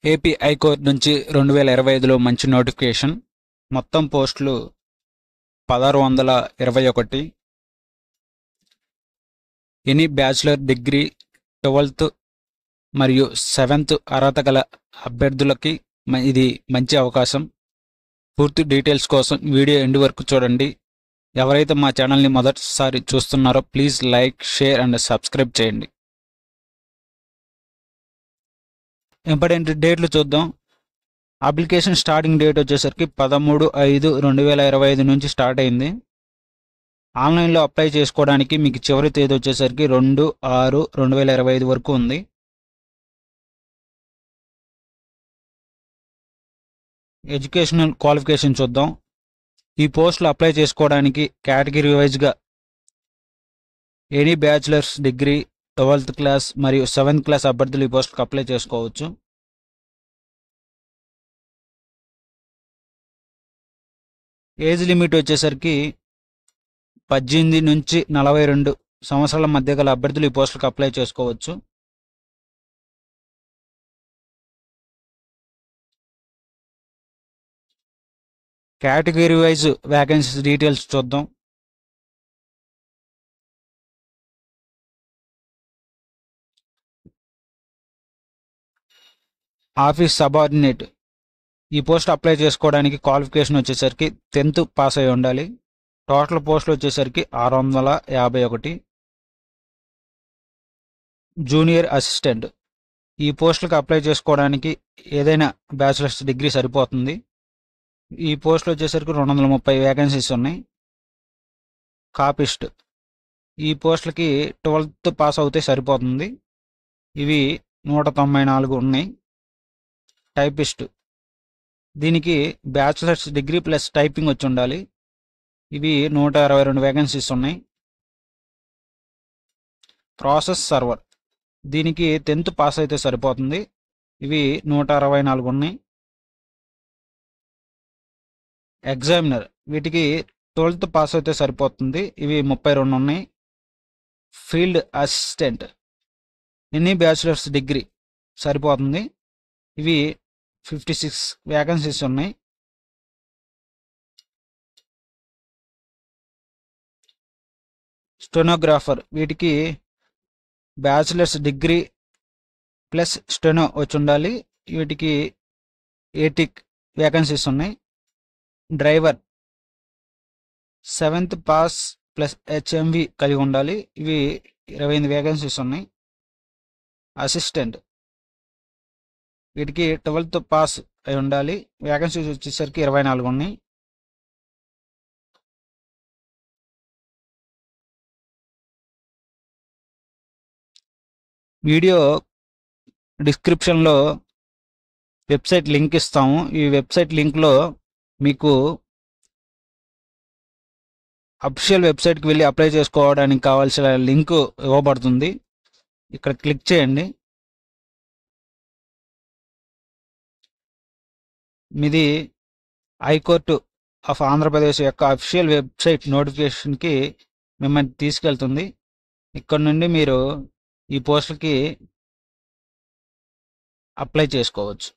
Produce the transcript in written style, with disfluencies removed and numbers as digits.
AP high court నుంచి 2025లో మంచి notification. మొత్తం పోస్టులు 1621. ఎనీ బ్యాచిలర్ డిగ్రీ 12th మరియు 7th అర్హత గల అభ్యర్థులకి ఇది మంచి అవకాశం. పూర్తి డీటెయిల్స్ కోసం వీడియో ఎండ్ వరకు చూడండి. ఎవరైతే మా ఛానల్ని మొదటిసారి చూస్తున్నారో please like, share and subscribe చేయండి. ఇంపార్టెంట్ డేట్లు చూద్దాం. అప్లికేషన్ స్టార్టింగ్ డేట్ వచ్చేసరికి 13/5/2025 నుంచి స్టార్ట్ అయింది. ఆన్లైన్లో అప్లై చేసుకోవడానికి మీకు చివరి తేదీ వచ్చేసరికి 2/6/2025 వరకు ఉంది. ఎడ్యుకేషనల్ క్వాలిఫికేషన్ చూద్దాం. ఈ పోస్టులు అప్లై చేసుకోవడానికి కేటగిరీ వైజ్గా any bachelors degree 12th class మరియు 7th క్లాస్ అభ్యర్థులు ఈ పోస్టులకు అప్లై చేసుకోవచ్చు. ఏజ్ లిమిట్ వచ్చేసరికి 18 నుంచి 42 సంవత్సరాల మధ్య గల అభ్యర్థులు ఈ పోస్టులకు అప్లై చేసుకోవచ్చు. కేటగిరీ వైజ్ వ్యాకెన్సీస్ డీటెయిల్స్ చూద్దాం. ఆఫీస్ సబార్డినేట్ ఈ పోస్ట్ అప్లై చేసుకోవడానికి క్వాలిఫికేషన్ వచ్చేసరికి 10th పాస్ అయి ఉండాలి. టోటల్ పోస్టులు వచ్చేసరికి 651. జూనియర్ అసిస్టెంట్ ఈ పోస్టులకు అప్లై చేసుకోవడానికి ఏదైనా బ్యాచిలర్స్ డిగ్రీ సరిపోతుంది. ఈ పోస్టులు వచ్చేసరికి 230 వ్యాకెన్సీస్ ఉన్నాయి. కాపిస్ట్ ఈ పోస్టులకి 12th పాస్ అవుతే సరిపోతుంది. ఇవి 194 ఉన్నాయి. టైపిస్ట్ దీనికి బ్యాచిలర్స్ డిగ్రీ ప్లస్ టైపింగ్ వచ్చి ఉండాలి. ఇవి 122 వ్యాకెన్సీస్ ఉన్నాయి. ప్రాసెస్ సర్వర్ దీనికి 10th పాస్ అయితే సరిపోతుంది. ఇవి 164 ఉన్నాయి. ఎగ్జామినర్ వీటికి 12th పాస్ అయితే సరిపోతుంది. ఇవి 32 ఉన్నాయి. Field assistant any bachelors degree సరిపోతుంది. ఇవి 56 వ్యాకెన్సీస్ ఉన్నాయి. స్టెనోగ్రాఫర్ వీటికి బ్యాచిలర్స్ డిగ్రీ ప్లస్ స్టెనో వచ్చి ఉండాలి. వీటికి 80 వ్యాకెన్సీస్ ఉన్నాయి. Driver 7th pass plus HMV కలిగి ఉండాలి. ఇవి 28 వ్యాకెన్సీస్ ఉన్నాయి. అసిస్టెంట్ వీటికి 12th పాస్ అయి ఉండాలి. వ్యాకెన్సీస్ వచ్చేసరికి 24 ఉన్నాయి. వీడియో డిస్క్రిప్షన్లో వెబ్సైట్ లింక్ ఇస్తాము. ఈ వెబ్సైట్ లింక్లో మీకు అఫీషియల్ వెబ్సైట్కి వెళ్ళి అప్లై చేసుకోవడానికి కావాల్సిన లింక్ ఇవ్వబడుతుంది. ఇక్కడ క్లిక్ చేయండి. మీది హైకోర్టు ఆఫ్ ఆంధ్రప్రదేశ్ యొక్క అఫీషియల్ వెబ్సైట్ నోటిఫికేషన్కి మిమ్మల్ని తీసుకెళ్తుంది. ఇక్కడ నుండి మీరు ఈ పోస్టులకి అప్లై చేసుకోవచ్చు.